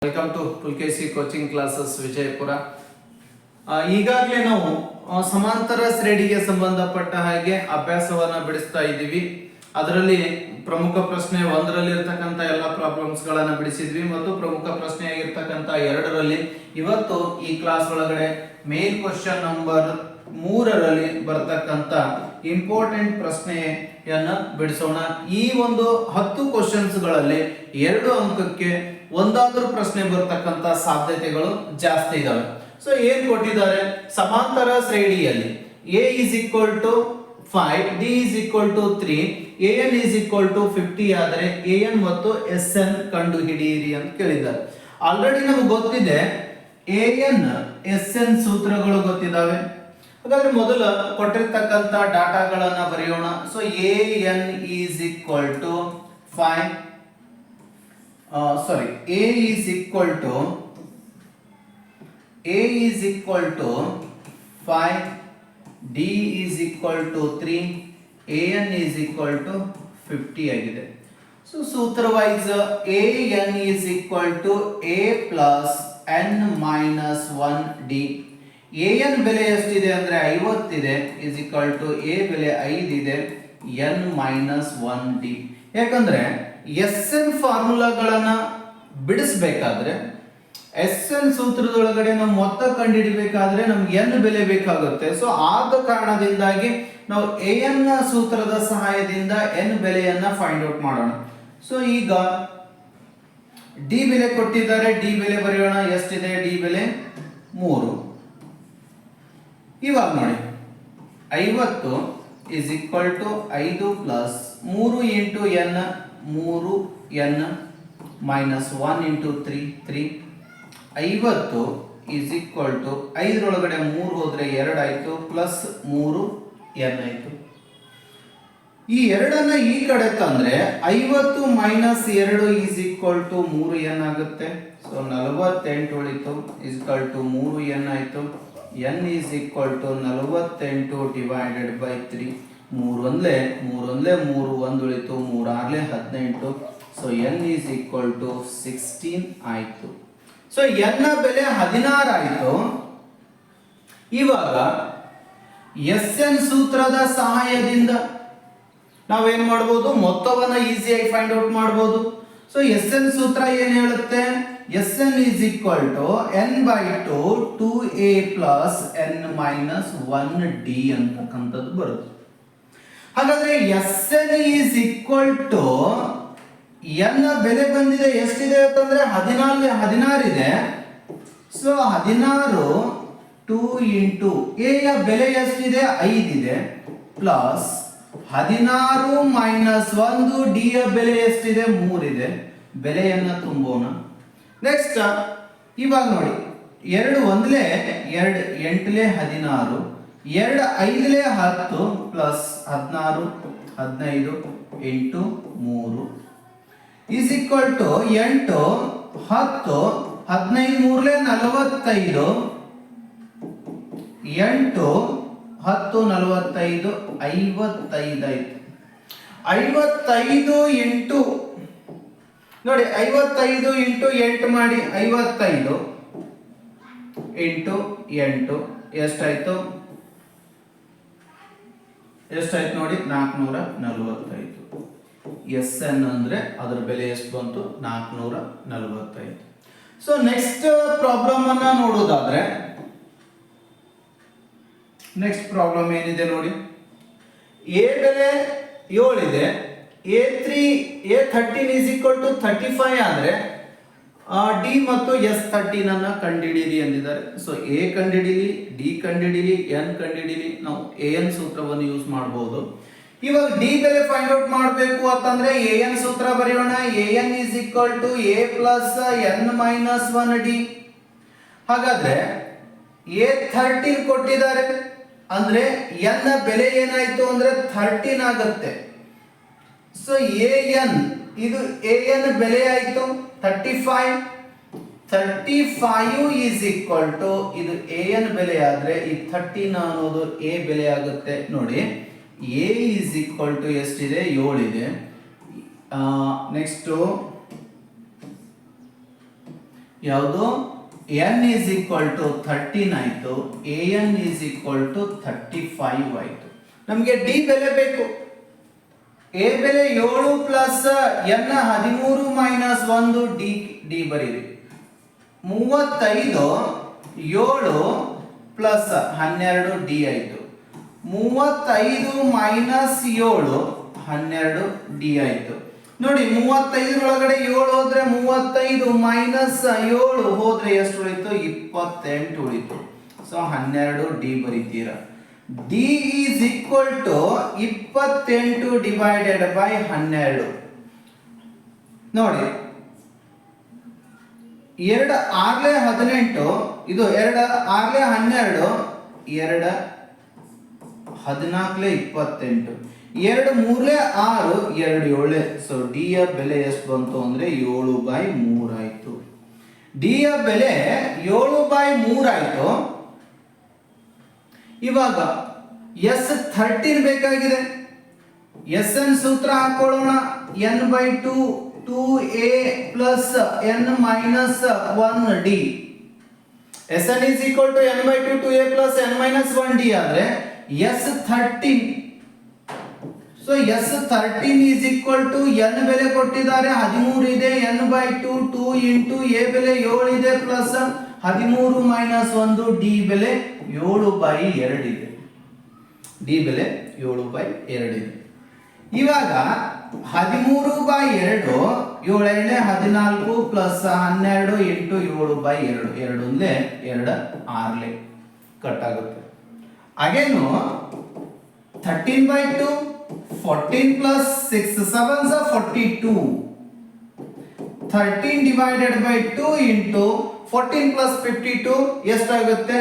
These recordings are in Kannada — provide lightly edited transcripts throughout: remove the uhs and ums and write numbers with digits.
Welcome to Pulakeshi coaching classes Vijayapura. ಈಗಾಗಲೇ ನಾವು ಸಮಾಂತರ ಶ್ರೇಣಿಗೆ ಸಂಬಂಧಪಟ್ಟ ಹಾಗೆ ಅಭ್ಯಾಸವನ್ನ ಬಿಡಿಸ್ತಾ ಇದ್ದೀವಿ. ಅದರಲ್ಲಿ ಪ್ರಮುಖ ಪ್ರಶ್ನೆ 1ರಲ್ಲಿ ಇರತಕ್ಕಂತ ಎಲ್ಲ ಪ್ರಾಬ್ಲಮ್ಸ್ ಗಳನ್ನ ಬಿಡಿಸಿದ್ವಿ ಮತ್ತು ಪ್ರಮುಖ ಪ್ರಶ್ನೆ ಆಗಿರ್ತಕ್ಕಂತ 2ರಲ್ಲಿ ಇವತ್ತು ಈ ಕ್ಲಾಸ್ ಒಳಗಡೆ ಮೇನ್ ಕ್ವಶನ್ ನಂಬರ್ 3ರಲ್ಲಿ ಬರ್ತಕ್ಕಂತ ಇಂಪಾರ್ಟೆಂಟ್ ಪ್ರಶ್ನೆಯನ್ನ ಬಿಡಿಸೋಣ. ಈ ಒಂದು 10 ಕ್ವಶನ್ಸ್ ಗಳಲ್ಲಿ 2 ಅಂಕಕ್ಕೆ ಒಂದಾದ್ರೂ ಪ್ರಶ್ನೆ ಬರ್ತಕ್ಕಂತ ಸಾಧ್ಯತೆಗಳು ಜಾಸ್ತಿ ಇದಾವೆ. ಸೊ ಏನ್ ಕೊಟ್ಟಿದ್ದಾರೆ, ಸಮಾಂತರ ಶ್ರೇಣಿಯಲ್ಲಿ a is equal to 5, d is equal to 3, an is equal to 50 ಆದರೆ an ಮತ್ತು sn ಕಂಡು ಹಿಡಿಯಿರಿ ಅಂತ ಕೇಳಿದ್ದಾರೆ. ಆಲ್ರೆಡಿ ನಮಗೆ ಗೊತ್ತಿದೆ an sn ಸೂತ್ರಗಳು ಗೊತ್ತಿದ್ದಾವೆ. ಹಾಗಾದ್ರೆ ಮೊದಲ ಕೊಟ್ಟಿರ್ತಕ್ಕಂತ ಡಾಟಾಗಳನ್ನ ಬರೆಯೋಣ. So an is equal to 5 a is equal to 5, d is equal to 3, an is equal to 50 ಆಗಿದೆ. ಸೊ ಸೂತ್ರ wise an is equal to a plus n minus 1 d. an ಬೆಲೆ ಎಷ್ಟಿದೆ ಅಂದ್ರೆ 50 ಇದೆ, is equal to a ಬೆಲೆ 5 ಇದೆ, n minus 1 d. ಯಾಕಂದ್ರೆ sn ಫಾರ್ಮುಲಾಗಳನ್ನ ಬಿಡಿಸಬೇಕಾದ್ರೆ sn ಸೂತ್ರದೊಳಗಡೆ ನಾವು ಮೊತ್ತ ಕಂಡುಹಿಡಿಬೇಕಾದ್ರೆ ನಮ್ಗೆ n ಬೆಲೆ ಬೇಕಾಗುತ್ತೆ. ಸೊ ಆದ ಕಾರಣದಿಂದಾಗಿ ನಾವು an ಸೂತ್ರದ ಸಹಾಯದಿಂದ n ಬೆಲೆಯನ್ನ ಫೈಂಡ್ ಔಟ್ ಮಾಡೋಣ. ಸೊ ಈಗ d ಬೆಲೆ ಕೊಟ್ಟಿದ್ದಾರೆ, d ಬೆಲೆ ಬರೆಯೋಣ. ಎಷ್ಟಿದೆ d ಬೆಲೆ? 3. ಇವಾಗ ನೋಡಿ 50 is equal to 5 plus 3 into n, 3n minus 1 into 3, 3. 50 is equal to 5 ಒಳಗಡೆ 3 ಹೋದ್ರೆ 2 ಆಯ್ತು, ಪ್ಲಸ್ 3n ಆಯ್ತು. ಈ 2ಅನ್ನ ಈ ಕಡೆ ತಂದ್ರೆ 50 minus 2 is equal to 3n ಆಗುತ್ತೆ. ಸೊ 48 ಉಳಿತು, is equal to 3n ಆಯ್ತು. n is equal to 48 divided by 3. 3 ಒಂದ್ಲೆ 3 1 ಉಳಿತು, 3 6 18. So n is equal to 16 ಆಯ್ತು. ಸೊ n ನ ಬೆಲೆ 16 ಆಯ್ತು. ಇವಾಗ sn ಸೂತ್ರದ ಸಹಾಯದಿಂದ ನಾವೇನ್ ಮಾಡಬಹುದು, ಮೊತ್ತವನ್ನ ಈಸಿಯಾಗಿ ಫೈಂಡ್ ಔಟ್ ಮಾಡಬಹುದು. ಸೊ sn ಸೂತ್ರ ಏನ್ ಹೇಳುತ್ತೆ, sn is equal to n by 2 2a plus n minus 1d ಅಂತಕ್ಕಂಥದ್ದು ಬರುತ್ತೆ. ಹಾಗಾದ್ರೆ sn is equal to n ಬೆಲೆ ಬಂದಿದೆ, ಎಷ್ಟಿದೆ ಅಂತಂದ್ರೆ 16 ಇದೆ. ಸೊ 16 2 ಇಂಟು a ಯ ಬೆಲೆ ಎಷ್ಟಿದೆ? 5 ಇದೆ, ಪ್ಲಸ್ 16 ಮೈನಸ್ 1 d ಯ ಬೆಲೆ ಎಷ್ಟಿದೆ? 3 ಇದೆ. ಬೆಲೆಯನ್ನ ತುಂಬೋಣ. ನೆಕ್ಸ್ಟ್ ಇವಾಗ ನೋಡಿ 2 ಒಂದ್ಲೆ 2 8ಲೆ 16, 2 5ಲೆ 10 plus 16 15 into 3 is equal to 8 10 15 3ಲೆ 45, 8 10 45 55 ಆಯ್ತು. 55 ಇಂಟು ನೋಡಿ 55 ಇಂಟು 8 ಮಾಡಿ, 55 ಇಂಟು 8 ಎಷ್ಟಾಯ್ತು ನೋಡಿ? 445. sn ಅಂದ್ರೆ ಅದರ ಬೆಲೆ ಎಷ್ಟು ಬಂತು? 445. ಸೊ ನೆಕ್ಸ್ಟ್ ಪ್ರಾಬ್ಲಮ್ ಅನ್ನ ನೋಡೋದಾದ್ರೆ, ನೆಕ್ಸ್ಟ್ ಪ್ರಾಬ್ಲಮ್ ಏನಿದೆ ನೋಡಿ. a ಬೆಲೆ 7 ಇದೆ, a13 is equal to 35 ಆದ್ರೆ d ಮತ್ತು s13 ಅನ್ನ ಕಂಡುಹಿಡಿಯಿರಿ ಎಂದಿದ್ದಾರೆ. So a ಕಂಡುಹಿಡಿಲಿ, d ಕಂಡುಹಿಡಿಲಿ, n ಕಂಡುಹಿಡಿಲಿ. ನಾವು an ಸೂತ್ರವನ್ನು ಯೂಸ್ ಮಾಡಬಹುದು. ಇವಾಗ d ಬೆಲೆ ಫೈಂಡ್ ಔಟ್ ಮಾಡಬೇಕು ಅಂತಂದ್ರೆ an ಸೂತ್ರ ಬರೆಯೋಣ. an is equal to a plus n minus 1d. ಹಾಗಾದ್ರೆ a13 ಕೊಟ್ಟಿದ್ದಾರೆ ಅಂದ್ರೆ n ನ ಬೆಲೆ ಏನಾಯ್ತು ಅಂದ್ರೆ 13 ಆಗುತ್ತೆ. ಸೊ an ಇದು an ಬೆಲೆ ಆಯ್ತು 35 is equal to ಇದು an ಬೆಲೆ ಆದ್ರೆ ಈ 13 ಅನ್ನೋದು a ಬೆಲೆ ಆಗುತ್ತೆ. ನೋಡಿ a is equal to ಎಷ್ಟಿದೆ? 7 ಇದೆ. ನೆಕ್ಸ್ಟ್ ಯಾವುದು n ಈಸ್ ಈಕ್ವಲ್ ಟು 13 ಆಯಿತು, an ಈಸ್ ಈಕ್ವಲ್ ಟು 35 ಆಯಿತು. ನಮಗೆ ಡಿ ಬೆಲೆ ಬೇಕು. ಎ ಬೆಲೆ 7 ಪ್ಲಸ್ n 13 ಮೈನಸ್ 1 ಡಿ ಬರೀರಿ. 35 7 ಪ್ಲಸ್ 12 ಡಿ ಆಯಿತು. 35 ಮೈನಸ್ 7 12 ಡಿ ಆಯಿತು. ನೋಡಿ 35 ಒಳಗಡೆ 7 ಹೋದ್ರೆ 35 ಮೈನಸ್ 7 ಹೋದ್ರೆ ಎಷ್ಟು ಉಳಿತು? 28 ಉಳಿತು. ಸೊ 12 ಡಿ ಬರೀತೀರಾ. D is equal to 28 divided by 12. ನೋಡಿ 2 6 18, ಇದು 2 6 12, 2 14 28, 2 3 6, 2 7. ಸೊ ಡಿ ಯ ಬೆಲೆ ಎಷ್ಟು ಬಂತು ಅಂದ್ರೆ 7/3 ಆಯ್ತು. ಡಿ ಯ ಬೆಲೆ 7/3 ಆಯ್ತು. ಇವಾಗ ಎಸ್ 13 ಬೇಕಾಗಿದೆ. ಎಸ್ ಎನ್ ಸೂತ್ರ ಹಾಕೊಳ್ಳೋಣ. n/2 2a plus n minus 1 d. S n is equal to n/2 2a plus n minus 1 d ಆದ್ರೆ s 13. So s 13 is equal to n ಬೆಲೆ ಕೊಟ್ಟಿದ್ದಾರೆ 13 ಇದೆ, n/2 2 ಇಂಟು a ಬೆಲೆ 7 ಇದೆ ಪ್ಲಸ್ 13 ಮೈನಸ್ 1 ಡಿ ಬೆಲೆ 7/2 ಇದೆ. ಡಿ ಬೆಲೆ 7/2 ಇದೆ. ಇವಾಗ 13/2 7 14 ಪ್ಲಸ್ 12 ಇಂಟು 7/2, 2 2 6 ಕಟ್ ಆಗುತ್ತೆ. ಅಗೇನು 13/2 14 plus 6 7 42. 13 divided by 2 into 14 plus 52 ಎಷ್ಟಾಗುತ್ತೆ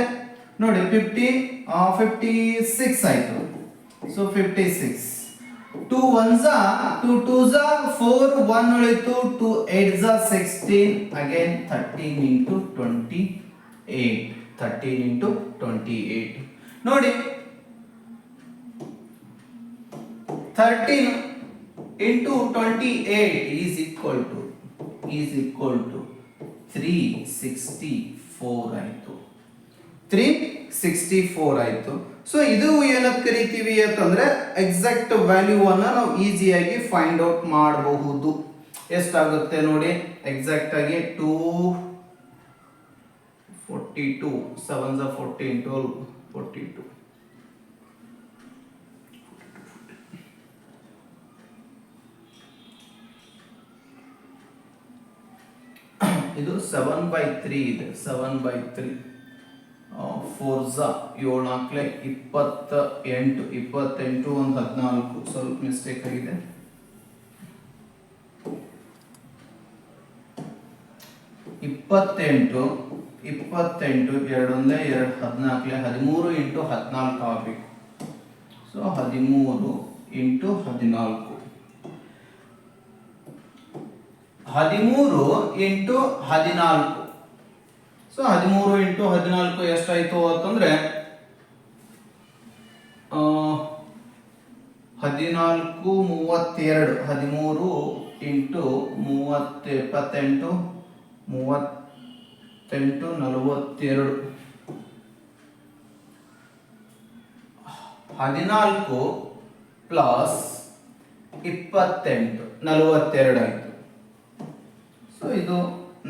ನೋಡಿ? 56 ಆಯ್ತು. ಸೊ 56. 2 1s 2 2s 4, 1 ಉಳಿತು, 2 8s 16. Again 13 into 28. 13 ಇಂಟು 28 ನೋಡಿ. 13 into 28 is equal to 364 ಆಯಿತು. 364 ಆಯಿತು. ಸೊ ಇದು ಏನಂತ ಕರಿತೀವಿ ಅಂತಂದ್ರೆ ಎಕ್ಸಾಕ್ಟ್ ವ್ಯಾಲ್ಯೂವನ್ನು ನಾವು ಈಸಿಯಾಗಿ ಫೈಂಡ್ ಔಟ್ ಮಾಡಬಹುದು. ಎಷ್ಟಾಗುತ್ತೆ ನೋಡಿ ಎಕ್ಸಾಕ್ಟ್ ಆಗಿ 242 7 14 12 42. ಇದು 7/3 ಇದೆ. 7/3 4 7 4 28 28 ಒಂದು 14. ಸ್ವಲ್ಪ ಮಿಸ್ಟೇಕ್ ಆಗಿದೆ. 28 28 2 1 2 14 13 ಇಂಟು 14 ಆಗಬೇಕು. So 13 into 14 13 into 14. So 13 into 14 ಎಷ್ಟಾಯ್ತು ಅಂತಂದ್ರೆ 14 32. 13 ಇಂಟು 30 28 38 42. 14 ಪ್ಲಸ್ 28 42 ಆಯ್ತು. ಸೊ ಇದು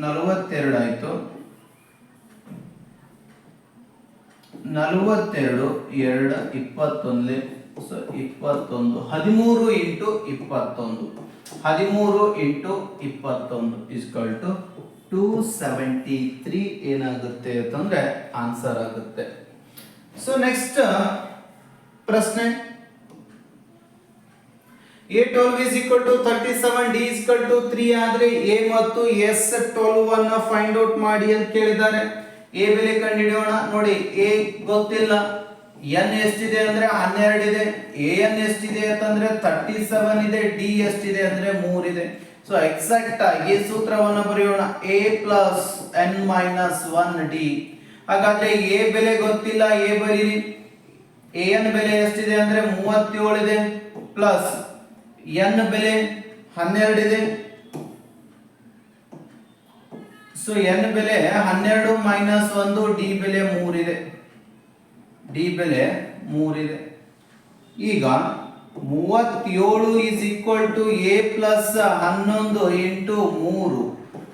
42 ಆಯ್ತು. 42 2 21. So 21 13 into 21 13 into 21 is equal to 273 ಏನಾಗುತ್ತೆ ಅಂತಂದ್ರೆ ಆನ್ಸರ್ ಆಗುತ್ತೆ. ಸೊ ನೆಕ್ಸ್ಟ್ ಪ್ರಶ್ನೆ A12 is equal to 37, D is equal to 3 ಆದ್ರೆ A ಮತ್ತು S12 ಅನ್ನ ಫೈಂಡ್ ಔಟ್ ಮಾಡಿ ಅಂತ ಕೇಳಿದ್ದಾರೆ. A ಬೆಲೆ ಕಂಡುಹಿಡಿಯೋಣ. ನೋಡಿ A ಗೊತ್ತಿಲ್ಲ, n ಎಷ್ಟಿದೆ ಅಂದ್ರೆ 12 ಇದೆ, an ಎಷ್ಟಿದೆ ಅಂತಂದ್ರೆ 37 ಇದೆ, d ಎಷ್ಟಿದೆ ಅಂದ್ರೆ 3 ಇದೆ. ಸೊ ಎಕ್ಸಾಕ್ಟ್ ಆಗಿ ಸೂತ್ರವನ್ನು ಬರೆಯೋಣ. a plus n minus 1 d. ಹಾಗಾದ್ರೆ a ಬೆಲೆ ಗೊತ್ತಿಲ್ಲ, a ಬರೀರಿ. an ಬೆಲೆ ಎಷ್ಟಿದೆ ಅಂದ್ರೆ 37 ಇದೆ ಪ್ಲಸ್ n ಬೆಲೆ 12 ಇದೆ. ಸೊ n ಬೆಲೆ 12 ಮೈನಸ್ 1, ಡಿ ಬೆಲೆ 3 ಇದೆ. ಡಿ ಬೆಲೆ 3 ಇದೆ. ಈಗ 37 is equal to a plus 11 into 3.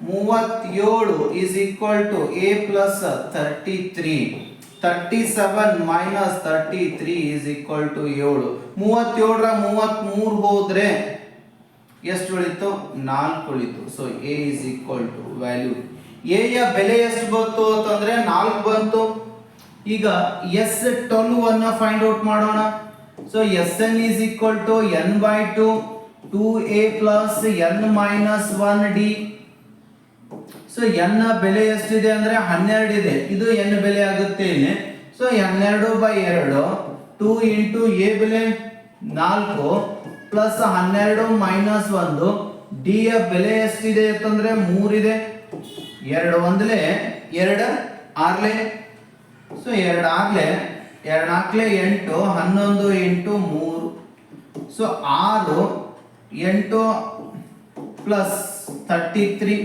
37 is equal to a plus 33. 37 minus 33 is equal to 7. 37 ರ 33 ಹೋದ್ರೆ ಎಷ್ಟು ಉಳಿತು? 4 ಉಳಿತು. So a is equal to value a ಯ ಬೆಲೆ ಎಷ್ಟು ಬಂತು ಅಂತಂದ್ರೆ 4 ಬಂತು. ಈಗ S12 ಅನ್ನ ಫೈಂಡ್ ಔಟ್ ಮಾಡೋಣ. So Sn is equal to n by 2 2a plus n minus 1d. So n ನ ಬೆಲೆ ಎಷ್ಟಿದೆ ಅಂದ್ರೆ 12 ಇದೆ. ಇದು n ಬೆಲೆ ಆಗುತ್ತೆ ಇಲ್ಲಿ. ಸೊ 12/2 2 into a ಬೆಲೆ 4 ಪ್ಲಸ್ 12 ಮೈನಸ್ 1 ಡಿ ಯ ಬೆಲೆ ಎಷ್ಟಿದೆ ಅಂತಂದ್ರೆ 3 ಇದೆ. 2 ಒಂದಲೇ 2 Harley. So 2 Harley 2 4 8 11 into 3. So 6 8 plus 33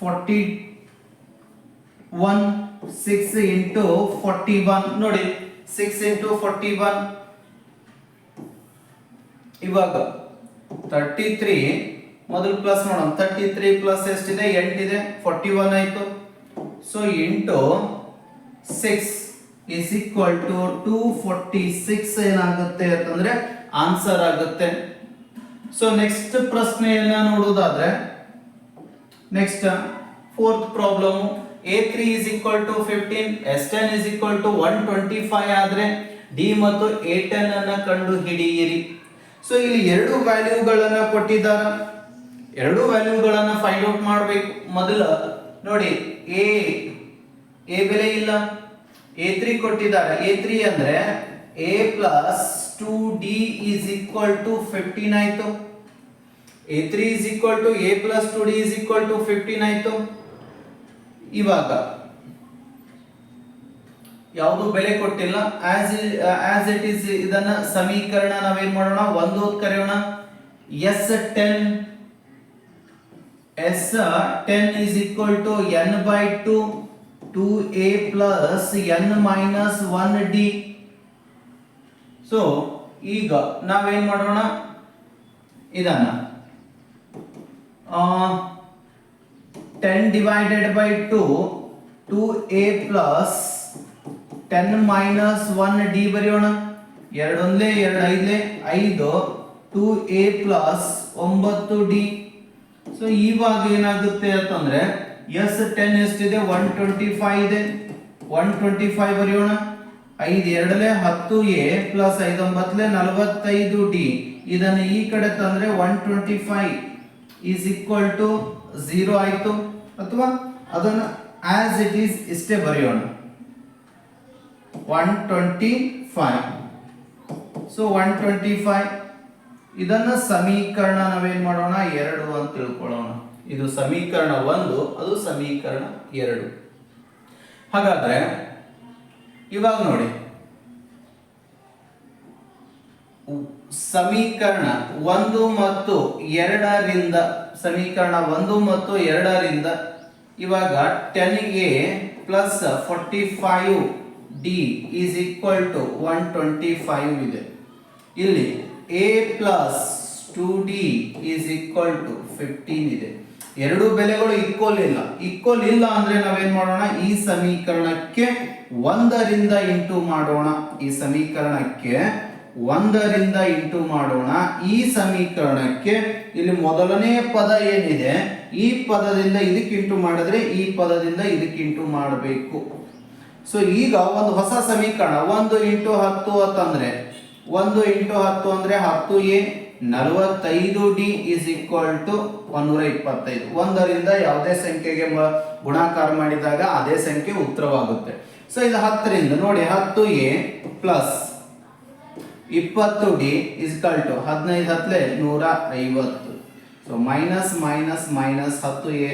41 6 into 41 ನೋಡಿ 6 ಇಂಟು 41. ಇವಾಗ 33 ಮೊದಲು ಪ್ಲಸ್ ಮಾಡೋಣ. 33 ಪ್ಲಸ್ ಎಷ್ಟಿದೆ? 8 ಇದೆ. 41 ಆಯ್ತು. So into 6 is equal to 246 ಏನಾಗುತ್ತೆ ಅಂತಂದ್ರೆ ಆನ್ಸರ್ ಆಗುತ್ತೆ. ಸೊ ನೆಕ್ಸ್ಟ್ ಪ್ರಶ್ನೆಯನ್ನ ನೋಡೋದಾದ್ರೆ next fourth problem a3 is equal to 15, s10 is equal to 125 ಆದ್ರೆ d ಮತ್ತು a10 ಅನ್ನ ಕಂಡು ಹಿಡಿಯಿರಿ. ಸೊ ಇಲ್ಲಿ ಎರಡು ವ್ಯಾಲ್ಯೂಗಳನ್ನ ಕೊಟ್ಟಿದ್ದಾರೆ. ಎರಡು ವ್ಯಾಲ್ಯೂಗಳನ್ನ ಫೈಂಡ್ ಔಟ್ ಮಾಡಬೇಕು. ಮೊದಲ ನೋಡಿ a ಬೆಲೆ ಇಲ್ಲ, a3 ಕೊಟ್ಟಿದ್ದಾರೆ. a3 ಅಂದ್ರೆ a plus 2d is equal to 15 ಆಯ್ತು. a3 is equal to a plus 2d is equal to 15 ಆಯ್ತು. ಇವಾಗ ಯಾವುದು ಬೆಲೆ ಕೊಟ್ಟಿಲ್ಲ. as it is ಇದನ್ನ ಸಮೀಕರಣ ನಾವೇನ್ ಮಾಡೋಣ? ಒಂದು ಕರೆಯೋಣ. S10 is equal to n by 2 2a plus n minus 1d. So ಈಗ ನಾವೇನ್ ಮಾಡೋಣ? ಇದನ್ನ 10 divided by 2 2a plus 10 minus 1d ಬರೆಯೋಣ. 2 ಒಂದ್ಲೆ 2 ಐದ್ಲೆ 5 2a plus 9d. ಸೊ ಇವಾಗ ಏನಾಗುತ್ತೆ ಅಂತಂದ್ರೆ S10 ಎಷ್ಟಿದೆ? 125 ಇದೆ. 125 ಬರೆಯೋಣ. 5 2ಲೆ 10a plus 5 9ಲೆ 45d. ಇದನ್ನ ಈ ಕಡೆ ತಂದ್ರೆ 125 is equal to 0 ಆಯ್ತು. ಅಥವಾ ಅದನ್ನ as it is ಇಷ್ಟೇ ಬರೆಯೋಣ. 125. ಸೊ 125 ಇದನ್ನ ಸಮೀಕರಣ ನಾವೇನ್ ಮಾಡೋಣ? 2 ಅಂತ ತಿಳ್ಕೊಳ್ಳೋಣ. ಇದು ಸಮೀಕರಣ 1, ಅದು ಸಮೀಕರಣ 2. ಹಾಗಾದ್ರೆ ಇವಾಗ ನೋಡಿ ಸಮೀಕರಣ 1 ಮತ್ತು 2ರಿಂದ ಸಮೀಕರಣ 1 ಮತ್ತು 2ರಿಂದ ಇವಾಗ 10a plus 45d is equal to 125 ಇದೆ. ಇಲ್ಲಿ a plus 2d is equal to 15 ಇದೆ. ಎರಡು ಬೆಲೆಗಳು ಈಕ್ವಲ್ ಇಲ್ಲ ಅಂದ್ರೆ ನಾವೇನ್ ಮಾಡೋಣ? ಈ ಸಮೀಕರಣಕ್ಕೆ 1ರಿಂದ ಇಂಟು ಮಾಡೋಣ. ಈ ಸಮೀಕರಣಕ್ಕೆ 1ರಿಂದ ಇಂಟು ಮಾಡೋಣ. ಈ ಸಮೀಕರಣಕ್ಕೆ ಇಲ್ಲಿ ಮೊದಲನೇ ಪದ ಏನಿದೆ ಈ ಪದದಿಂದ ಇದಕ್ಕೆ ಇಂಟು ಮಾಡಿದ್ರೆ ಈ ಪದದಿಂದ ಇದಕ್ಕೆ ಇಂಟು ಮಾಡಬೇಕು. ಸೊ ಈಗ ಒಂದು ಹೊಸ ಸಮೀಕರಣ 1 ಇಂಟು 10 ಅಂತಂದ್ರೆ 1 ಇಂಟು 10 ಅಂದ್ರೆ 10a 45d is equal to 125. 1ರಿಂದ ಯಾವುದೇ ಸಂಖ್ಯೆಗೆ ಗುಣಾಕಾರ ಮಾಡಿದಾಗ ಅದೇ ಸಂಖ್ಯೆ ಉತ್ತರವಾಗುತ್ತೆ. ಸೊ ಇದು 10ರಿಂದ ನೋಡಿ 10a plus 20d is equal to 15 10ಲೆ 150. So minus minus minus 10a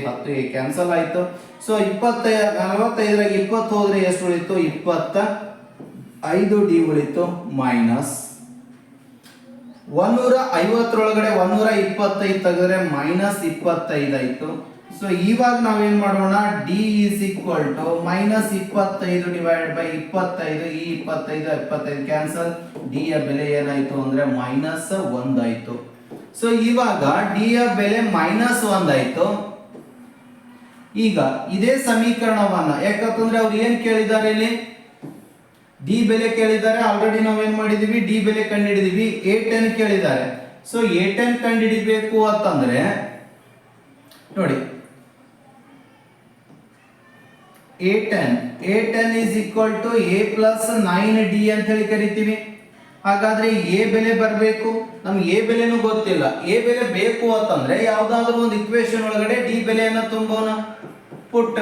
cancel ಆಯ್ತು. ಸೊ 45 20 ಹೋದ್ರೆ ಎಷ್ಟು ಉಳಿತು? 25d ಉಳಿತು. ಮೈನಸ್ 150 125 ತೆಗೆದ್ರೆ -25 ಆಯ್ತು. ಸೊ ಇವಾಗ ನಾವೇನ್ ಮಾಡೋಣ, d is equal to -25 divided by 25. ಈ 25 ಕ್ಯಾನ್ಸಲ್, d ಯ ಬೆಲೆ ಏನಾಯ್ತು ಅಂದ್ರೆ -1 ಆಯ್ತು. ಸೊ ಇವಾಗ d ಯ ಬೆಲೆ -1 ಆಯ್ತು. ಈಗ ಇದೇ ಸಮೀಕರಣವನ್ನ, ಯಾಕಂತಂದ್ರೆ ಅವ್ರು ಏನ್ ಕೇಳಿದ್ದಾರೆ ಇಲ್ಲಿ, ಡಿ ಬೆಲೆ ಕೇಳಿದ್ದಾರೆ. ಆಲ್ರೆಡಿ ನಾವೇನ್ ಮಾಡಿದೀವಿ, ಡಿ ಬೆಲೆ ಕಂಡುಹಿಡಿದೀವಿ. A10 ಕೇಳಿದ್ದಾರೆ. ಸೊ A10 ಕಂಡುಹಿಡಿಬೇಕು ಅಂತಂದ್ರೆ ನೋಡಿ, A10 is equal to A plus 9D ಅಂತ ಹೇಳಿ ಕರಿತೀವಿ. ಹಾಗಾದ್ರೆ A ಬೆಲೆ ಬರಬೇಕು, ನಮ್ಗೆ A ಬೆಲೆನೂ ಗೊತ್ತಿಲ್ಲ. A ಬೆಲೆ ಬೇಕು ಅಂತಂದ್ರೆ ಯಾವ್ದಾದ್ರು ಒಂದು ಇಕ್ವೇಶನ್ ಒಳಗಡೆ D ಬೆಲೆಯನ್ನ ತುಂಬೋಣ. ಪುಟ್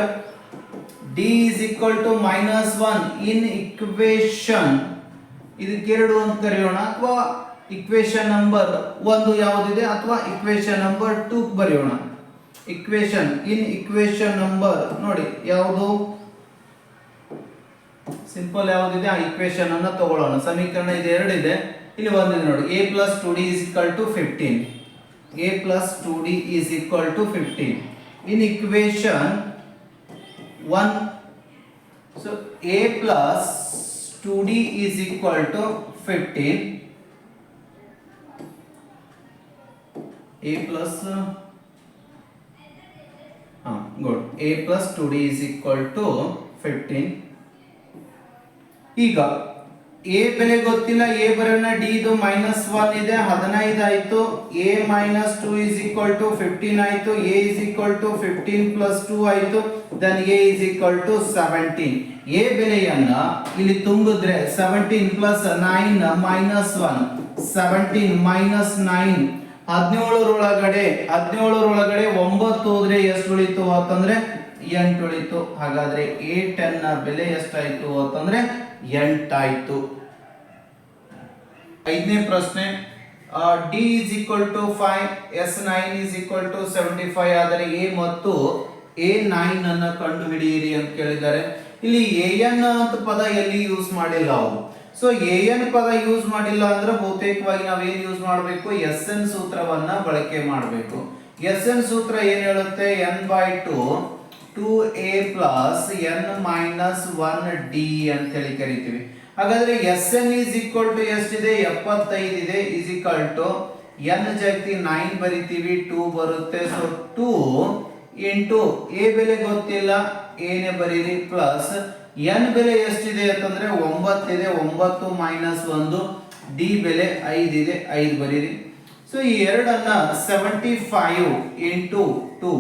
D is equal to -1 in equation, ಇದಕ್ಕೆ 2 ಅಂತ ಕರೆಯೋಣ, ಅಥವಾ ಇಕ್ವೇಶನ್ ನಂಬರ್ 1 ಯಾವುದಿದೆ ಅಥವಾ ಇಕ್ವೇಶನ್ ನಂಬರ್ 2 ಬರೆಯೋಣ. ಇಕ್ವೇಶನ್ ನಂಬರ್ ನೋಡಿ ಯಾವುದು ಸಿಂಪಲ್ ಯಾವುದಿದೆ ಆ ಇಕ್ವೇಶನ್ ಅನ್ನ ತಗೊಳ್ಳೋಣ. ಸಮೀಕರಣ ಇದು 2 ಇದೆ, ಇಲ್ಲಿ ಒಂದಿದೆ ನೋಡಿ, a plus 2d is equal to 15. a plus 2d is equal to 15 in equation 1. so a plus 2d is equal to 15. a plus good, a plus 2d is equal to 15. ಈಗ a ಬೆಲೆ ಗೊತ್ತಿಲ್ಲ, a ಬರೋಣ, d ಇದು -1 ಇದೆ, 15 ಆಯ್ತು. a minus 2 is equal to 15 ಆಯ್ತು. a is equal to 15 plus 2 ಆಯ್ತು. then a is equal to 17. a ಬೆಲೆಯನ್ನ ಇಲ್ಲಿ ತುಂಬಿದ್ರೆ 17 plus 9 minus 1, 17 minus 9, 17 9 ಹೋದ್ರೆ ಎಷ್ಟು ಉಳಿತು ಅಂತಂದ್ರೆ 8 ಉಳಿತು. ಹಾಗಾದ್ರೆ A10 ನ ಬೆಲೆ ಎಷ್ಟಾಯ್ತು ಅಂತಂದ್ರೆ 8 ಆಯ್ತು. 5ನೇ ಪ್ರಶ್ನೆ, D is equal to 5, S9 is equal to 75 ಆದರೆ A ಮತ್ತು A9 ಅನ್ನ ಕಂಡು ಹಿಡಿಯಿರಿ ಅಂತ ಕೇಳಿದ್ದಾರೆ. ಇಲ್ಲಿ AN ಅಂತ ಪದ ಎಲ್ಲಿ ಯೂಸ್ ಮಾಡಿಲ್ಲ ಅವರು. ಸೊ AN ಪದ ಯೂಸ್ ಮಾಡಿಲ್ಲ ಅಂದ್ರೆ ಬಹುತೇಕವಾಗಿ ನಾವೇನ್ ಯೂಸ್ ಮಾಡಬೇಕು, SN ಸೂತ್ರವನ್ನ ಬಳಕೆ ಮಾಡಬೇಕು. SN ಸೂತ್ರ ಏನ್ ಹೇಳುತ್ತೆ, n/2 2a plus n minus 1d ಅಂತ ಹೇಳಿ ಕರಿತೀವಿ. ಹಾಗಾದ್ರೆ Sn is equal to ಎಷ್ಟಿದೆ, 75 ಇದೆ, is equal to n ಜಾಗತಿ 9 ಬರಿತೀವಿ, 2 ಬರುತ್ತೆ. ಸೊ 2 into a ಬೆಲೆ ಗೊತ್ತಿಲ್ಲ, a ನೇ ಬರೀರಿ, ಪ್ಲಸ್ n ಬೆಲೆ ಎಷ್ಟಿದೆ ಅಂತಂದ್ರೆ 9 ಇದೆ, 9 minus 1, d ಬೆಲೆ 5 ಇದೆ, 5 ಬರೀರಿ. ಸೊ ಈ ಎರಡನ್ನ 75 into 2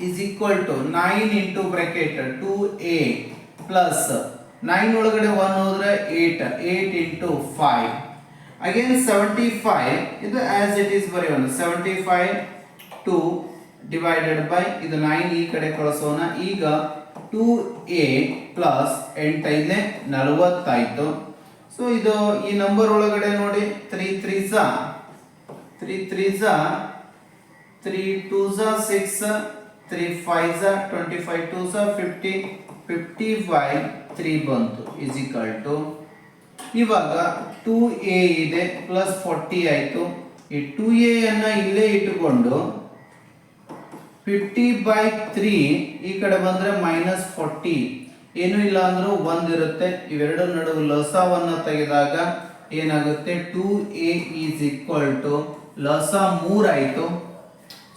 is equal to 9 into bracket 2a plus 9 ಒಳಗಡೆ 1 ಹೋದ್ರೆ 8 into 5 again 75 ಇದು as it is ಬರೆಯೋಣ. 75 2 divided by ಇದು 9 ಈ ಕಡೆ ಕಳಿಸೋಣ. ಈಗ 2a plus 8 40 ಆಯ್ತು. ಸೊ ಇದು ಈ ನಂಬರ್ ಒಳಗಡೆ ನೋಡಿ, 3 3s 3 2s 6, 3 5s 25, 2s 50, 55 3 ಬಂತು, is equal to ಇವಾಗ 2a ಇದೆ ಪ್ಲಸ್ 40 ಆಯ್ತು. ಈ 2a ಅನ್ನ ಇಲ್ಲೇ ಇಟ್ಟುಕೊಂಡು 50/3 ಈ ಕಡೆ ಬಂದ್ರೆ -40, ಏನು ಇಲ್ಲ ಅಂದ್ರೂ 1 ಇರುತ್ತೆ. ಇವೆರಡರ ನಡುವೆ ಲಸವನ್ನ ತೆಗೆದಾಗ ಏನಾಗುತ್ತೆ, 2a is equal to ಲಸ 3 ಆಯ್ತು.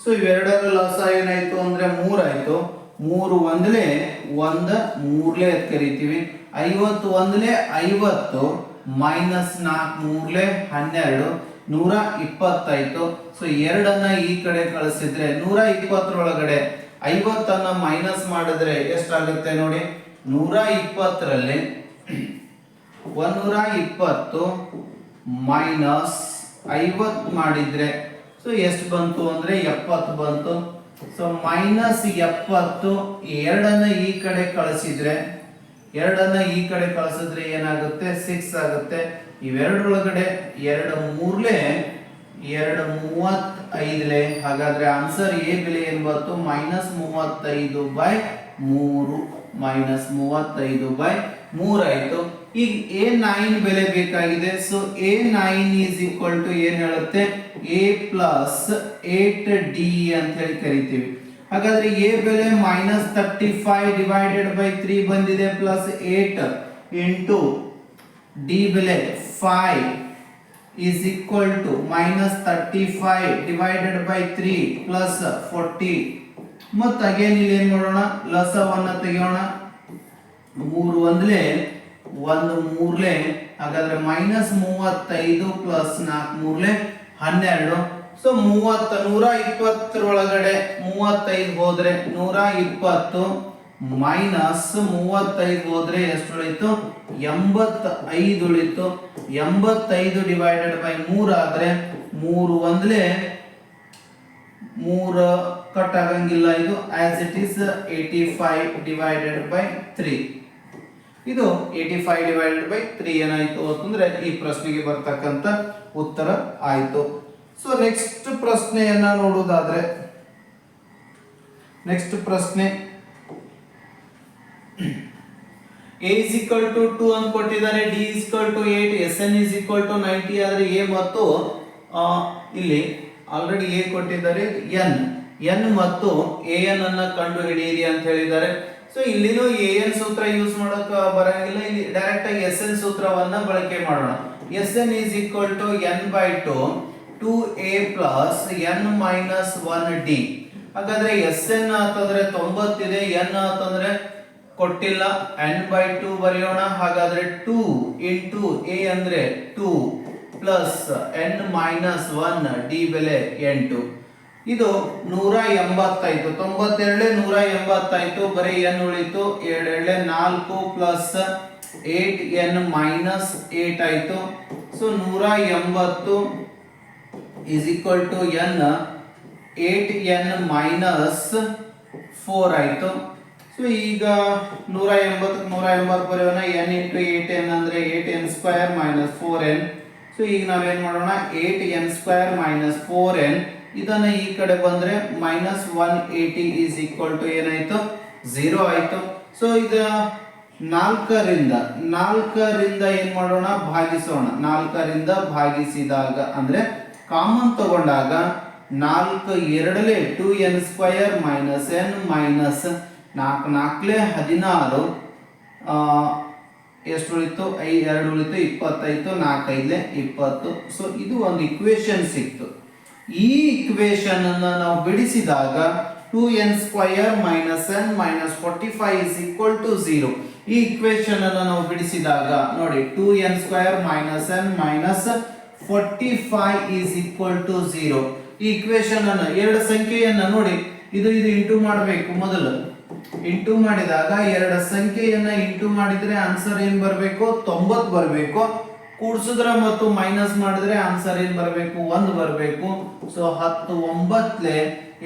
ಸೊ ಇವೆರಡರ ಲಸ ಏನಾಯ್ತು ಅಂದ್ರೆ 3 ಆಯ್ತು. 3 ಒಂದಲೇ 1 ಮೂರ್ಲೆ ಅಂತ ಕರಿತೀವಿ. 50 ಒಂದಲೇ 50 ಮೈನಸ್ 4 ಮೂರ್ಲೆ 12, 120 ಆಯ್ತು. ಸೊ ಎರಡನ್ನ ಈ ಕಡೆ ಕಳಿಸಿದ್ರೆ 120 ಒಳಗಡೆ 50 ಅನ್ನ ಮೈನಸ್ ಮಾಡಿದ್ರೆ ಎಷ್ಟಾಗುತ್ತೆ ನೋಡಿ, 120ರಲ್ಲಿ 120 ಮೈನಸ್ 50 ಮಾಡಿದ್ರೆ ಸೊ ಎಷ್ಟು ಬಂತು ಅಂದ್ರೆ 70 ಬಂತು. ಸೊ -70 ಎರಡನ್ನ ಈ ಕಡೆ ಕಳಿಸಿದ್ರೆ ಏನಾಗುತ್ತೆ, 6 ಆಗುತ್ತೆ. ಇವೆರಡರೊಳಗಡೆ 2 ಮೂರ್ಲೆ 2 35. ಹಾಗಾದ್ರೆ ಆನ್ಸರ್ ಎ ಬೆಲೆ ಏನು ಬಂತು, -35/3 ಆಯ್ತು. ಈಗ A9 ಬೆಲೆ ಬೇಕಾಗಿದೆ. So A9 is equal to ಏನ್ ಹೇಳುತ್ತೆ, A ಪ್ಲಸ್ 8D ಅಂತ ಹೇಳಿ ಕರಿತೀವಿ. ಹಾಗಾದ್ರೆ A ಬೆಲೆ -35 ಡಿವೈಡೆಡ್ ಬೈ 3 ಬಂದಿದೆ, ಪ್ಲಸ್ 8 ಇಂಟು D ಬೆಲೆ 5 is equal to -35 divided by 3 plus 40. ಮತ್ತೆ ಅಗೇನ್ ಇಲ್ಲಿ ಏನ್ ಮಾಡೋಣ, ಲಸವನ್ನ ತೆಗೆಯೋಣ. 3 ಒಂದ್ಲೆ 1 ಮೂರ್ಲೆ, ಹಾಗಾದ್ರೆ -35 ಪ್ಲಸ್ 4 ಮೂರ್ಲೆ 12. ಸೊ 30 120 ಒಳಗಡೆ 35 ಹೋದ್ರೆ 120 ಮೈನಸ್ 35 ಹೋದ್ರೆ ಎಷ್ಟು ಉಳಿತು, 85 ಉಳಿತು. 85 ಡಿವೈಡೆಡ್ ಬೈ 3 ಆದ್ರೆ 3 ಒಂದ್ಲೆ 3 ಕಟ್ ಆಗಂಗಿಲ್ಲ, ಇದು as it is 85 divided by 3. ಇದು 85 ಡಿವೈಡೆಡ್ ಬೈ 3 ಏನಾಯ್ತು ಅಂತಂದ್ರೆ ಈ ಪ್ರಶ್ನೆಗೆ ಬರ್ತಕ್ಕಂತ ಉತ್ತರ ಆಯ್ತು. ಸೊ ನೆಕ್ಸ್ಟ್ ಪ್ರಶ್ನೆಯನ್ನ ನೋಡುವುದಾದ್ರೆ, ನೆಕ್ಸ್ಟ್ ಪ್ರಶ್ನೆ A is equal to 2 ಅಂತ ಕೊಟ್ಟಿದ್ದಾರೆ, D is equal to 8, SN is equal to 90 ಆದ್ರೆ A ಮತ್ತು ಇಲ್ಲಿ ಆಲ್ರೆಡಿ A ಕೊಟ್ಟಿದ್ದಾರೆ, N ಮತ್ತು AN ಅನ್ನ ಕಂಡು ಹಿಡಿಯಿರಿ ಅಂತ ಹೇಳಿದ್ದಾರೆ. ಸೊ ಇಲ್ಲಿನೂ AN ಸೂತ್ರ ಯೂಸ್ ಮಾಡಕ ಬರಂಗಿಲ್ಲ, ಇಲ್ಲಿ ಡೈರೆಕ್ಟ್ ಆಗಿ SN ಸೂತ್ರವನ್ನ ಬಳಕೆ ಮಾಡೋಣ. SN is equal to N by 2 2A plus N minus 1D. ಹಾಗಾದ್ರೆ SN ಅಂತಂದ್ರೆ 90 ಇದೆ, N ಅಂತಂದ್ರೆ ಕೊಟ್ಟಿಲ್ಲ, n by 2 ಬರೆಯೋಣ. ಹಾಗಾದ್ರೆ 2 ಇಂಟು A ಅಂದ್ರೆ 2 ಪ್ಲಸ್ n ಮೈನಸ್ 1 D ಬೆಲೆ 8. ಇದು 180 ಆಯ್ತು, 92 180 ಆಯ್ತು, ಬರೀ n ಉಳಿತು, 7 4 ಪ್ಲಸ್ 8n ಮೈನಸ್ 8 ಆಯ್ತು. So 180 is equal to n 8n minus 4 ಆಯ್ತು. ಸೊ ಈಗ 180 ಬರೆಯೋಣ, n ಇಂಟು 8n ಅಂದ್ರೆ 8n square minus 4n. So ಈಗ ನಾವೇನ್ ಮಾಡೋಣ, 8n ಸ್ಕ್ವೇರ್ ಮೈನಸ್ 4n, ಇದನ್ನ ಈ ಕಡೆ ಬಂದ್ರೆ ಮೈನಸ್ 180 ಈಸ್ ಈಕ್ವಲ್ ಟು ಏನಾಯ್ತು, 0 ಆಯ್ತು. ಸೊ ಇದು 4ರಿಂದ ಏನ್ ಮಾಡೋಣ, ಭಾಗಿಸೋಣ. 4ರಿಂದ ಭಾಗಿಸಿದಾಗ ಅಂದ್ರೆ ಕಾಮನ್ ತಗೊಂಡಾಗ 4 ಎರಡಲೇ 2n square minus n minus 4 4 16 ಎಷ್ಟು ಉಳಿತು, 2 ಉಳಿತು, 20 4 5 20. ಸೊ ಇದು ಒಂದು ಇಕ್ವೇಶನ್ ಸಿಕ್ತು. ಈ ಇಕ್ವೇಶನ್ ಅನ್ನ ನಾವು ಬಿಡಿಸಿದಾಗ 2n square minus n minus 45 is equal to 0. ಈ ಇಕ್ವೇಶನ್ ಅನ್ನ ನಾವು ಬಿಡಿಸಿದಾಗ ನೋಡಿ, 2n square minus n minus 45 is equal to 0. ಈ ಇಕ್ವೇಶನ್ ಅನ್ನ ಎರಡು ಸಂಖ್ಯೆಯನ್ನ ನೋಡಿ, ಇದು ಇಂಟು ಮಾಡಬೇಕು. ಮೊದಲು ಇಂಟು ಮಾಡಿದಾಗ ಎರಡು ಸಂಖ್ಯೆಯನ್ನ ಇಂಟು ಮಾಡಿದ್ರೆ ಆನ್ಸರ್ ಏನ್ ಬರಬೇಕು, 90 ಬರಬೇಕು. ಕೂಡಿಸಿದ್ರೆ ಮತ್ತು ಮೈನಸ್ ಮಾಡಿದ್ರೆ ಆನ್ಸರ್ ಏನ್ ಬರಬೇಕು, 1 ಬರಬೇಕು. ಸೊ 10 9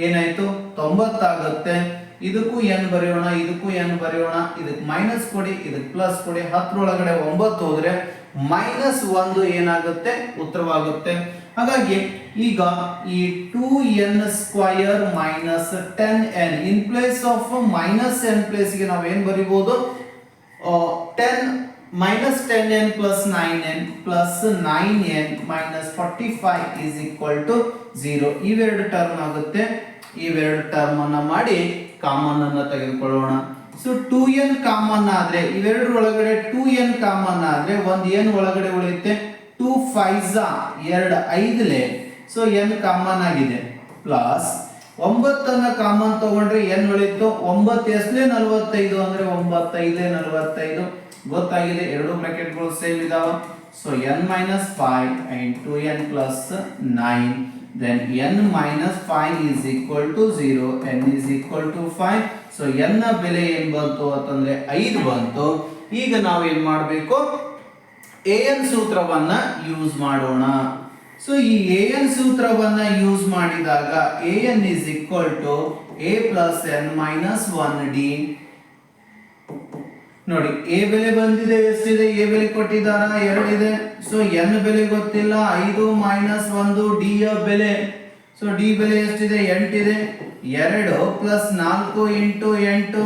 ಏನಾಯ್ತು, 90 ಆಗುತ್ತೆ. ಇದಕ್ಕೂ n ಬರೆಯೋಣ, ಇದಕ್ಕೂ n ಬರೆಯೋಣ. ಇದಕ್ಕೆ ಮೈನಸ್ ಕೊಡಿ, ಇದಕ್ಕೆ ಪ್ಲಸ್ ಕೊಡಿ. 10 ಒಳಗಡೆ 9 ಹೋದ್ರೆ ಮೈನಸ್ 1 ಏನಾಗುತ್ತೆ, ಉತ್ತರವಾಗುತ್ತೆ. ಹಾಗಾಗಿ ಈಗ ಈ 2n square minus 10n in place of minus n place ಗೆ ನಾವು ಏನ್ ಬರಿಬಹುದು, 10 minus 10n plus 9n plus 9n minus 45 is equal to 0. ಇವೆರಡು ಟರ್ಮ್ ಆಗುತ್ತೆ. ಇವೆರಡು ಟರ್ಮ್ ಅನ್ನ ಮಾಡಿ ಕಾಮನ್ ಅನ್ನ ತೆಗೆದುಕೊಳ್ಳೋಣ. ಸೊ 2n ಕಾಮನ್ ಆದ್ರೆ, ಇವೆರಡರ ಒಳಗಡೆ 2n ಕಾಮನ್ ಆದ್ರೆ ಒಂದು n ಒಳಗಡೆ ಉಳಿಯುತ್ತೆ. 2 5 2 5 ಸೊ n ಕಾಮನ್ ಆಗಿದೆ, ಪ್ಲಸ್ 9 ಅನ್ನ ಕಾಮನ್ ತಗೊಂಡ್ರೆ n ಉಳಿತು. 9 ಎಸ್ಲೆ 45 ಅಂದ್ರೆ 9 5 45 ಗೊತ್ತಾಗಿದೆ. ಎರಡು ಬ್ರಾಕೆಟ್ಗಳು ಸೇಮ್ ಇದಾವ. So n minus 5 and 2n plus 9, then n minus 5 is equal to 0, n is equal to 5. So n ನ ಬೆಲೆ ಏನ್ ಬಂತು ಅಂತಂದ್ರೆ 5 ಬಂತು. ಈಗ ನಾವು ಏನ್ ಮಾಡಬೇಕು, an ಸೂತ್ರವನ್ನ ಯೂಸ್ ಮಾಡೋಣ. ಸೊ ಈ an ಸೂತ್ರವನ್ನ ಯೂಸ್ ಮಾಡಿದಾಗ an is equal to a plus n minus 1d. ನೋಡಿ, a ಬೆಲೆ ಬಂದಿದೆ, ಎಷ್ಟಿದೆ, a ಬೆಲೆ ಕೊಟ್ಟಿದ್ದಾರ 2 ಇದೆ. ಸೊ n ಬೆಲೆ ಗೊತ್ತಿಲ್ಲ, 5 ಮೈನಸ್ 1 d ಯ ಬೆಲೆ. ಸೊ d ಬೆಲೆ ಎಷ್ಟಿದೆ, 8 ಇದೆ. 2 plus 4 into 8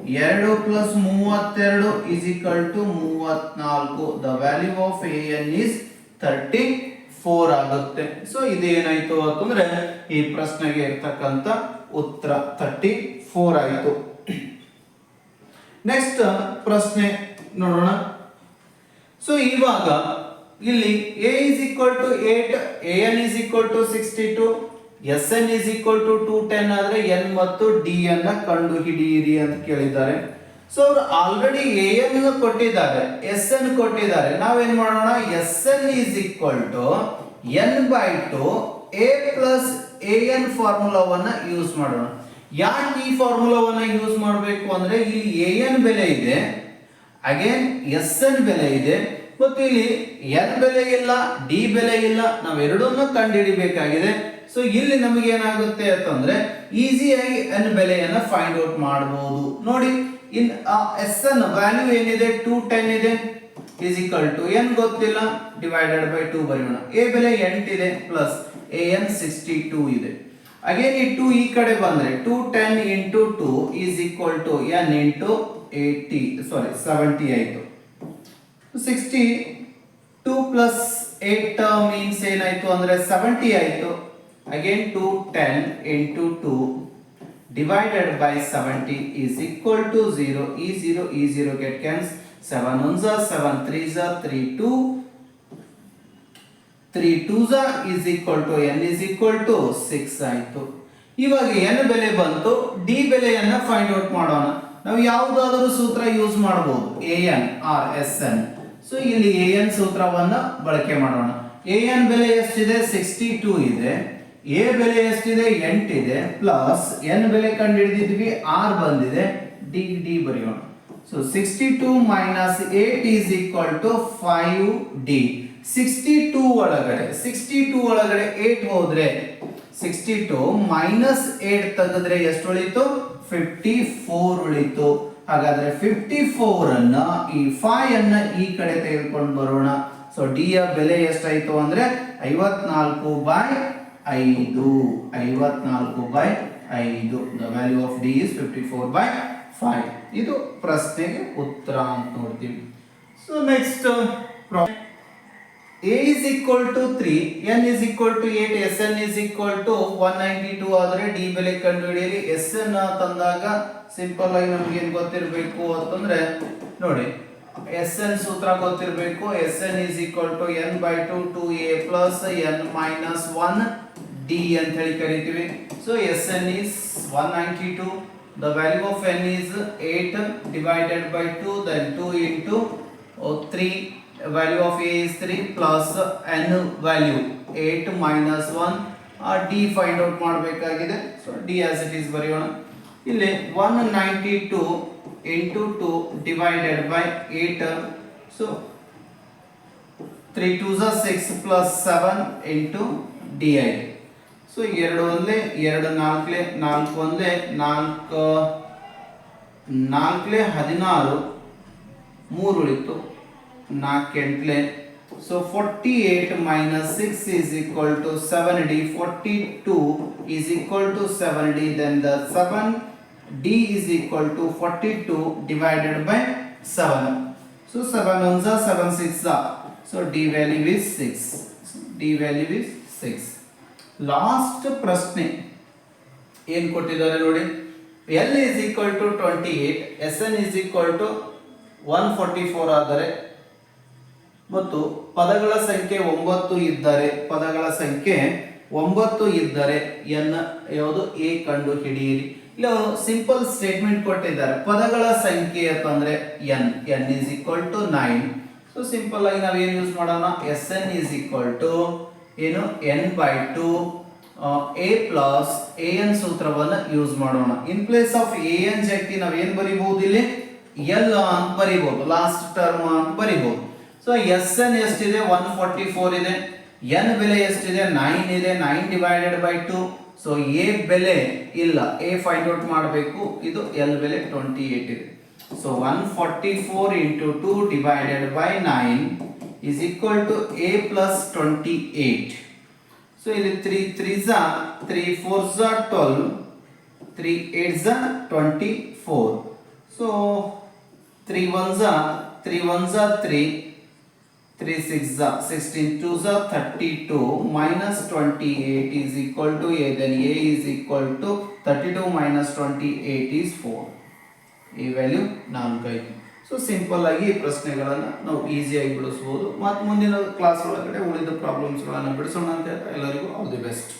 2 plus 32 is equal to 34. The value of a n is 34 ಆಗುತ್ತೆ. ಸೊ ಇದೇನಾಯ್ತು ಅಂತಂದ್ರೆ ಈ ಪ್ರಶ್ನೆಗೆ ಇರ್ತಕ್ಕಂಥ ಉತ್ತರ 34 ಆಯಿತು. ನೆಕ್ಸ್ಟ್ ಪ್ರಶ್ನೆ ನೋಡೋಣ. ಸೊ ಇವಾಗ ಇಲ್ಲಿ a is equal to 8, an is equal to 62, sn is equal to 210 ಆದ್ರೆ n ಮತ್ತು d ಅನ್ನ ಕಂಡು ಹಿಡಿಯಿರಿ ಅಂತ ಕೇಳಿದ್ದಾರೆ. ಸೊ ಅವರು ಆಲ್ರೆಡಿ an ಕೊಟ್ಟಿದ್ದಾರೆ, sn ಕೊಟ್ಟಿದ್ದಾರೆ. ನಾವೇನ್ ಮಾಡೋಣ, sn is equal to n/2 a plus an ಫಾರ್ಮುಲಾವನ್ನ ಯೂಸ್ ಮಾಡೋಣ. ಯಾಕೆ ಈ ಫಾರ್ಮುಲಾವನ್ನ ಯೂಸ್ ಮಾಡಬೇಕು ಅಂದ್ರೆ ಇಲ್ಲಿ an ಬೆಲೆ ಇದೆ, ಅಗೇನ್ sn ಬೆಲೆ ಇದೆ, ಮತ್ತು ಇಲ್ಲಿ n ಬೆಲೆ ಇಲ್ಲ, d ಬೆಲೆ ಇಲ್ಲ. ನಾವು ಎರಡನ್ನೂ ಕಂಡುಹಿಡಿಬೇಕಾಗಿದೆ. ಸೊ ಇಲ್ಲಿ ನಮಗೆ ಏನಾಗುತ್ತೆ ಅಂತಂದ್ರೆ ಈಸಿಯಾಗಿ n ಬೆಲೆಯನ್ನ ಫೈಂಡ್ ಔಟ್ ಮಾಡಬಹುದು. ನೋಡಿ, ಇನ್ sn ವ್ಯಾಲ್ಯೂ ಏನಿದೆ 210 ಇದೆ, is equal to n ಗೊತ್ತಿಲ್ಲ, ಡಿವೈಡೆಡ್ ಬೈ 2 ಬರೆಯೋಣ. a ಬೆಲೆ 8 ಇದೆ ಪ್ಲಸ್ an 62 ಇದೆ. ಅಗೇನ್ ಈ 2 ಈ ಕಡೆ ಬಂದ್ರೆ 210 into 2 is equal to n into 70 ಆಯ್ತು. 62 plus 8 means ಏನಾಯ್ತು ಅಂದ್ರೆ 70 ಆಯ್ತು. Again 210 into 2 divided by 70 is equal to 0. e 0 get cancel. 7 ones are 7 3s are 3 2 3 2s are is equal to n is equal to 6 ಆಯ್ತು. ಇವಾಗ n ಬೆಲೆ ಬಂತು, d ಬೆಲೆಯನ್ನ ಫೈಂಡ್ ಔಟ್ ಮಾಡೋಣ. ನಾವು ಯಾವುದಾದರೂ ಸೂತ್ರ ಯೂಸ್ ಮಾಡಬಹುದು, an or sn. ಸೊ ಇಲ್ಲಿ an ಸೂತ್ರವನ್ನ ಬಳಕೆ ಮಾಡೋಣ. an ಬೆಲೆ ಎಷ್ಟಿದೆ, 62 ಇದೆ, a ಬೆಲೆ ಎಷ್ಟಿದೆ, 8 ಇದೆ, ಪ್ಲಸ್ n ಬೆಲೆ ಕಂಡುಹಿಡಿದಿದ್ವಿ, r ಬಂದಿದೆ, d ಬರೆಯೋಣ. So 62 minus 8 is equal to 5d. 62 ಒಳಗಡೆ 8 ಹೋದ್ರೆ 62 ಮೈನಸ್ 8 ತೆಗೆದ್ರೆ ಎಷ್ಟು ಉಳಿತು, 54 ಉಳಿತು. ಹಾಗಾದ್ರೆ 54 ಅನ್ನ ಈ 5 ಅನ್ನ ಈ ಕಡೆ ತೆಗೆದುಕೊಂಡು ಬರೋಣ. ಸೊ ಡಿ ಯ ಬೆಲೆ ಎಷ್ಟಾಯ್ತು ಅಂದ್ರೆ 54/5. 54/5. The value of D is 54/5. ಇದು ಪ್ರಶ್ನೆಗೆ ಉತ್ತರ ಅಂತ ನೋಡ್ತೀವಿ. So next a is equal to 3, n is equal to 8, sn is equal to 192 ಆದ್ರೆ d ಬೆಲೆ ಕಂಡುಹಿಡಿಯಲಿ. sn ತಂದಾಗ ಸಿಂಪಲ್ ಆಗಿ ನಮಗೆ ಏನು ಗೊತ್ತಿರಬೇಕು ಅಂತಂದ್ರೆ ನೋಡಿ, sn ಸೂತ್ರ ಗೊತ್ತಿರಬೇಕು. sn is equal to n/2 2a plus n minus 1 d ಅಂತ ಹೇಳಿ ಕರೀತೀವಿ. So sn is 192. the value of n is 8 divided by 2, then 2 into 3. value of a is 3 plus n value 8 minus 1 d find out ಮಾಡಬೇಕಾಗಿದೆ. So d as it is ಬರೆಯೋಣ. ಇಲ್ಲಿ 192 into 2 divided by 8. so 3 2s are 6 plus 7 into di. So 2 ಒಂದೇ 2 4 4 ಒಂದೇ 4 4 16 3 ಉಳಿತು 4 ಎಂಟ್ಲೆ. So 48 minus 6 is equal to 7d. 42 is equal to 7d. then the 7d is equal to 42 divided by 7. so 7 ones are 7 6 are. so d value is 6. d value is 6. Last ಪ್ರಶ್ನೆ ಏನು ಕೊಟ್ಟಿದ್ದಾರೆ ನೋಡಿ. l is equal to 28, sn is equal to 144 ಆದರೆ ಮತ್ತು ಪದಗಳ ಸಂಖ್ಯೆ 9 ಇದ್ದರೆ n ಯಾವುದು a ಕಂಡು ಹಿಡಿಯಿರಿ. ಇಲ್ಲ ಸಿಂಪಲ್ ಸ್ಟೇಟ್ಮೆಂಟ್ ಕೊಟ್ಟಿದ್ದಾರೆ. ಪದಗಳ ಸಂಖ್ಯೆ ಅಂತಂದ್ರೆ n is equal to 9. So simple ಆಗಿ ನಾವು ಏನು ಯೂಸ್ ಮಾಡೋಣ, sn is equal to ಏನು n/2 a plus an ಸೂತ್ರವನ್ನ ಯೂಸ್ ಮಾಡೋಣ. ಇನ್ ಪ್ಲೇಸ್ ಆಫ್ an ಜಾಗಕ್ಕೆ ನಾವು ಏನು ಬರೀಬಹುದು, ಇಲ್ಲಿ l ಅಂತ ಬರೀಬಹುದು, ಲಾಸ್ಟ್ ಟರ್ಮ್ ಅಂತ ಬರೀಬಹುದು. ಸೊ sn ಎಷ್ಟಿದೆ, 144 ಇದೆ. n ಬೆಲೆ ಎಷ್ಟಿದೆ, 9 ಇದೆ. 9 divided by 2. ಸೊ a ಬೆಲೆ ಇಲ್ಲ, a ಫೈಂಡ್ ಔಟ್ ಮಾಡಬೇಕು. ಇದು l ಬೆಲೆ 28 ಇದೆ. So 144 into 2 divided by 9 is equal to a plus 28. So ಇಲ್ಲಿ 3 3s are 3 4s are 12, 3 8s are 24. So 3 1s are 3 1s are 3, 3 6s are 16, 2s are 32 minus 28 is equal to a. Then a is equal to 32 minus 28 is 4. ಈ ವ್ಯಾಲ್ಯೂ 4 ಆಯಿತು. ಸೊ ಸಿಂಪಲ್ ಆಗಿ ಈ ಪ್ರಶ್ನೆಗಳನ್ನು ನಾವು ಈಸಿಯಾಗಿ ಬಿಡಿಸ್ಬೋದು. ಮತ್ತು ಮುಂದಿನ ಕ್ಲಾಸ್ ಒಳಗಡೆ ಉಳಿದ ಪ್ರಾಬ್ಲಮ್ಸ್ಗಳನ್ನು ಬಿಡಿಸೋಣ ಅಂತ ಎಲ್ಲರಿಗೂ ಆಲ್ ದಿ ಬೆಸ್ಟ್.